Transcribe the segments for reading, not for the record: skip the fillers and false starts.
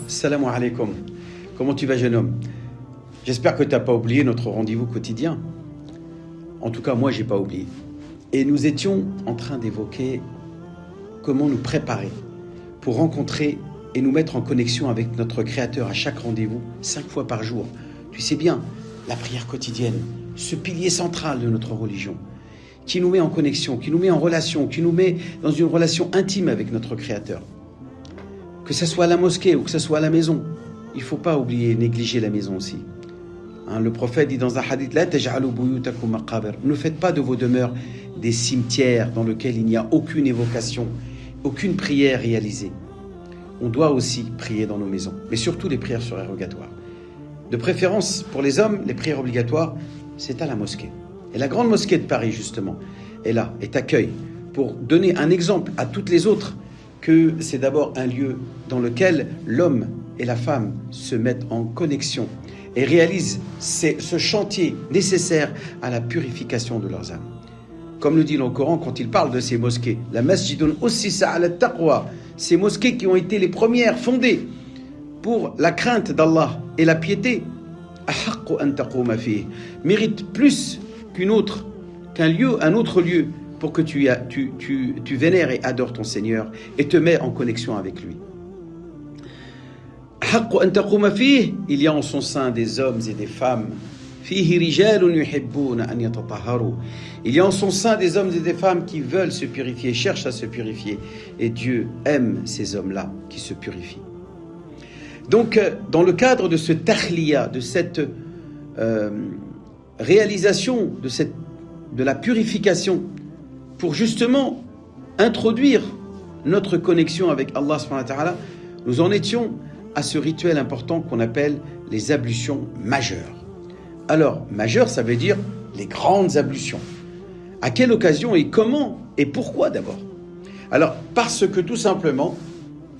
Salam alaikum. Comment tu vas, jeune homme? J'espère que tu n'as pas oublié notre rendez-vous quotidien. En tout cas, moi, je n'ai pas oublié. Et nous étions en train d'évoquer comment nous préparer pour rencontrer et nous mettre en connexion avec notre Créateur à chaque rendez-vous, 5 fois par jour. Tu sais bien, la prière quotidienne, ce pilier central de notre religion, qui nous met en connexion, qui nous met en relation, qui nous met dans une relation intime avec notre Créateur. Que ce soit à la mosquée ou que ce soit à la maison, il ne faut pas oublier, négliger la maison aussi. Le prophète dit dans un hadith, « La taj'alu buyutakum maqabir » ne faites pas de vos demeures des cimetières dans lesquels il n'y a aucune évocation, aucune prière réalisée. On doit aussi prier dans nos maisons, mais surtout les prières surérogatoires. De préférence, pour les hommes, les prières obligatoires, c'est à la mosquée. Et la grande mosquée de Paris, justement, est là, et t'accueille pour donner un exemple à toutes les autres que c'est d'abord un lieu dans lequel l'homme et la femme se mettent en connexion et réalisent ce chantier nécessaire à la purification de leurs âmes. Comme le dit le Coran quand il parle de ces mosquées, la masjidun ussisa ala taqwa, ces mosquées qui ont été les premières fondées pour la crainte d'Allah et la piété, ahaqqu an taquma fihi, mérite plus un autre lieu pour que tu vénères et adores ton Seigneur et te mets en connexion avec lui. Il y a en son sein des hommes et des femmes. Il y a en son sein des hommes et des femmes qui veulent se purifier, cherchent à se purifier. Et Dieu aime ces hommes-là qui se purifient. Donc, dans le cadre de ce tahliya, de cette réalisation, de la purification, pour justement introduire notre connexion avec Allah subhanahu wa ta'ala, nous en étions à ce rituel important qu'on appelle les ablutions majeures. Alors, majeures, ça veut dire les grandes ablutions. À quelle occasion et comment et pourquoi d'abord? Alors, parce que tout simplement,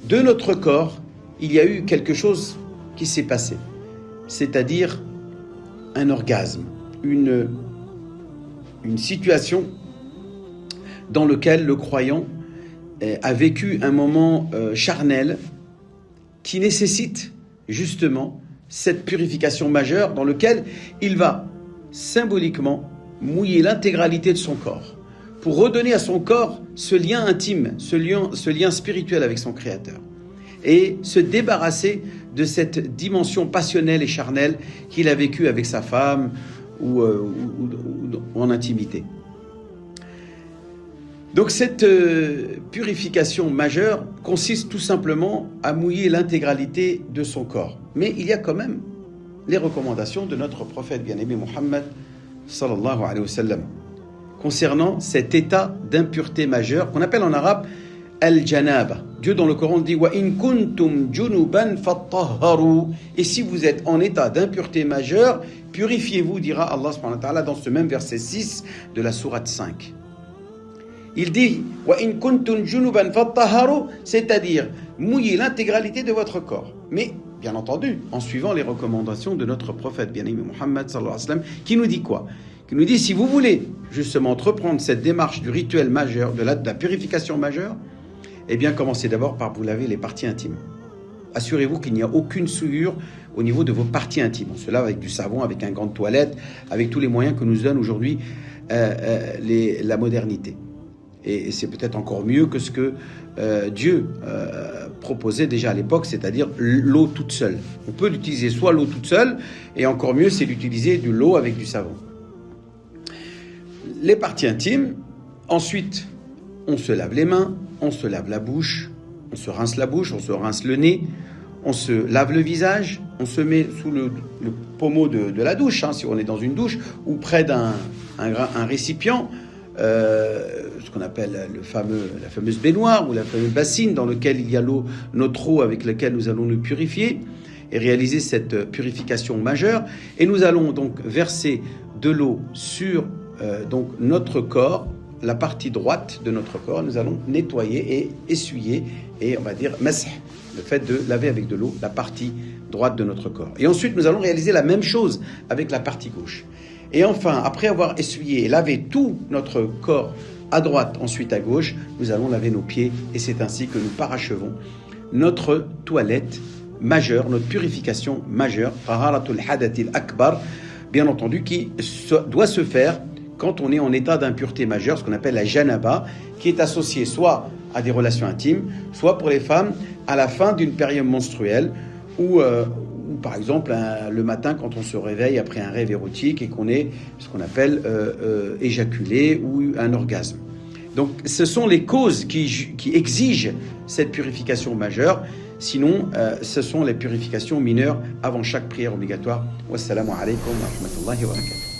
de notre corps, il y a eu quelque chose qui s'est passé. C'est-à-dire un orgasme, une situation dans laquelle le croyant a vécu un moment charnel qui nécessite justement cette purification majeure dans lequel il va symboliquement mouiller l'intégralité de son corps pour redonner à son corps ce lien intime, ce lien spirituel avec son Créateur et se débarrasser de cette dimension passionnelle et charnelle qu'il a vécue avec sa femme ou en intimité. Donc cette purification majeure consiste tout simplement à mouiller l'intégralité de son corps. Mais il y a quand même les recommandations de notre prophète bien-aimé Muhammad sallallahu alayhi wa sallam concernant cet état d'impureté majeure qu'on appelle en arabe al-janaba. Dieu dans le Coran dit wa in kuntum junuban fattahharu. Et si vous êtes en état d'impureté majeure, purifiez-vous, dira Allah subhanahu wa ta'ala dans ce même verset 6 de la sourate 5. Il dit wa in kuntum junuban fattahharu, c'est-à-dire mouiller l'intégralité de votre corps. Mais bien entendu, en suivant les recommandations de notre prophète bien-aimé Muhammad sallallahu alayhi wa sallam, qui nous dit quoi? Qui nous dit si vous voulez justement entreprendre cette démarche du rituel majeur, de la purification majeure, eh bien commencez d'abord par vous laver les parties intimes. Assurez-vous qu'il n'y a aucune souillure au niveau de vos parties intimes. On se lave avec du savon, avec un gant de toilette, avec tous les moyens que nous donne aujourd'hui la modernité. Et c'est peut-être encore mieux que ce que Dieu proposait déjà à l'époque, c'est-à-dire l'eau toute seule. On peut l'utiliser soit l'eau toute seule, et encore mieux, c'est d'utiliser de l'eau avec du savon. Les parties intimes, ensuite, on se lave les mains, on se lave la bouche, on se rince la bouche, on se rince le nez, on se lave le visage, on se met sous le pommeau de la douche, si on est dans une douche, ou près d'un récipient, ce qu'on appelle la fameuse baignoire ou la fameuse bassine dans laquelle il y a notre eau avec laquelle nous allons nous purifier et réaliser cette purification majeure. Et nous allons donc verser de l'eau sur donc notre corps, la partie droite de notre corps. Nous allons nettoyer et essuyer et on va dire masah, le fait de laver avec de l'eau la partie droite de notre corps. Et ensuite nous allons réaliser la même chose avec la partie gauche. Et enfin, après avoir essuyé et lavé tout notre corps à droite, ensuite à gauche, nous allons laver nos pieds et c'est ainsi que nous parachevons notre toilette majeure, notre purification majeure, taharatul hadathil akbar, bien entendu, qui doit se faire quand on est en état d'impureté majeure, ce qu'on appelle la janaba, qui est associée soit à des relations intimes, soit pour les femmes à la fin d'une période menstruelle, ou par exemple le matin quand on se réveille après un rêve érotique et qu'on est ce qu'on appelle éjaculé ou un orgasme. Donc ce sont les causes qui exigent cette purification majeure. Sinon, ce sont les purifications mineures avant chaque prière obligatoire. Wassalamu alaikum wa rahmatullahi wa barakatuh.